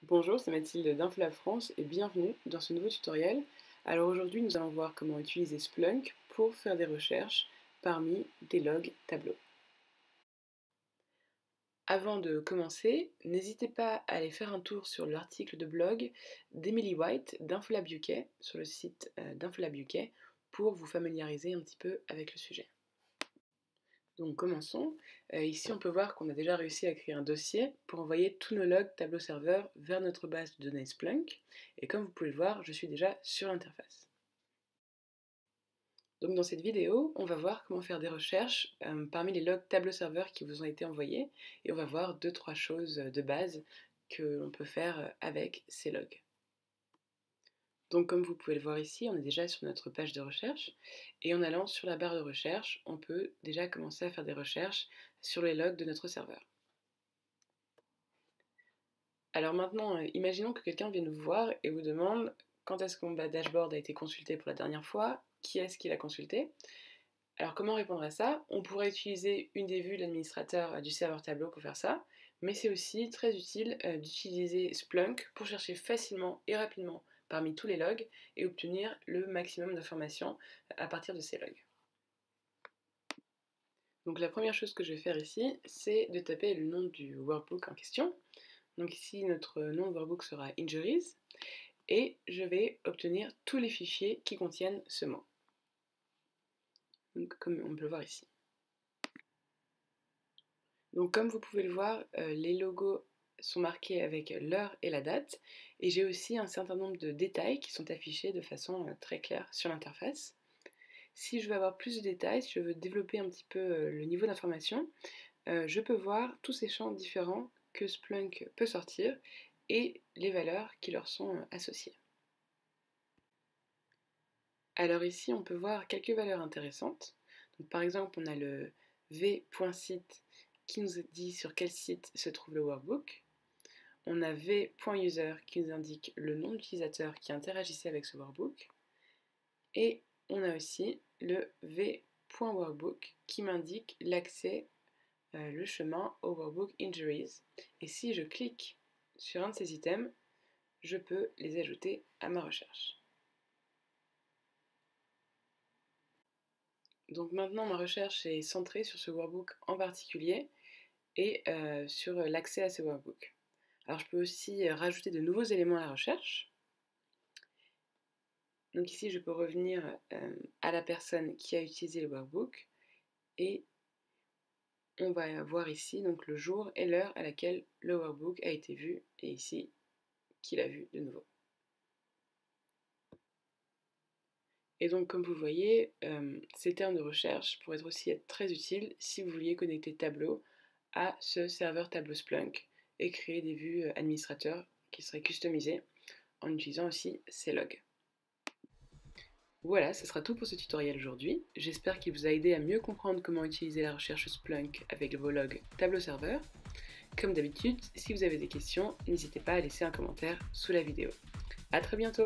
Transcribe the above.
Bonjour, c'est Mathilde d'Infolab France et bienvenue dans ce nouveau tutoriel. Alors aujourd'hui, nous allons voir comment utiliser Splunk pour faire des recherches parmi des logs tableaux. Avant de commencer, n'hésitez pas à aller faire un tour sur l'article de blog d'Emily White d'Infolab UK sur le site d'Infolab UK pour vous familiariser un petit peu avec le sujet. Donc commençons. Ici on peut voir qu'on a déjà réussi à créer un dossier pour envoyer tous nos logs tableau serveur vers notre base de données Splunk. Et comme vous pouvez le voir, je suis déjà sur l'interface. Donc dans cette vidéo, on va voir comment faire des recherches parmi les logs tableau serveur qui vous ont été envoyés. Et on va voir 2-3 choses de base que l'on peut faire avec ces logs. Donc comme vous pouvez le voir ici, on est déjà sur notre page de recherche et en allant sur la barre de recherche, on peut déjà commencer à faire des recherches sur les logs de notre serveur. Alors maintenant, imaginons que quelqu'un vienne vous voir et vous demande quand est-ce que mon dashboard a été consulté pour la dernière fois, qui est-ce qui l'a consulté. Alors comment répondre à ça? On pourrait utiliser une des vues de l'administrateur du serveur tableau pour faire ça, mais c'est aussi très utile d'utiliser Splunk pour chercher facilement et rapidement parmi tous les logs et obtenir le maximum d'informations à partir de ces logs. Donc la première chose que je vais faire ici, c'est de taper le nom du workbook en question. Donc ici, notre nom de workbook sera injuries, et je vais obtenir tous les fichiers qui contiennent ce mot. Donc, comme on peut le voir ici. Donc comme vous pouvez le voir, les logos sont marqués avec l'heure et la date, et j'ai aussi un certain nombre de détails qui sont affichés de façon très claire sur l'interface. Si je veux avoir plus de détails, si je veux développer un petit peu le niveau d'information, je peux voir tous ces champs différents que Splunk peut sortir et les valeurs qui leur sont associées. Alors ici, on peut voir quelques valeurs intéressantes. Donc, par exemple, on a le v.site qui nous dit sur quel site se trouve le workbook. On a v.user qui nous indique le nom d'utilisateur qui interagissait avec ce workbook. Et on a aussi le v.workbook qui m'indique l'accès, le chemin au workbook injuries. Et si je clique sur un de ces items, je peux les ajouter à ma recherche. Donc maintenant, ma recherche est centrée sur ce workbook en particulier et sur l'accès à ce workbook. Alors je peux aussi rajouter de nouveaux éléments à la recherche. Donc ici, je peux revenir à la personne qui a utilisé le workbook et on va voir ici donc le jour et l'heure à laquelle le workbook a été vu et ici, qui l'a vu de nouveau. Et donc, comme vous voyez, ces termes de recherche pourraient aussi être très utiles si vous vouliez connecter Tableau à ce serveur Tableau Splunk et créer des vues administrateurs qui seraient customisées en utilisant aussi ces logs. Voilà, ce sera tout pour ce tutoriel aujourd'hui. J'espère qu'il vous a aidé à mieux comprendre comment utiliser la recherche Splunk avec vos logs Tableau Serveur. Comme d'habitude, si vous avez des questions, n'hésitez pas à laisser un commentaire sous la vidéo. A très bientôt!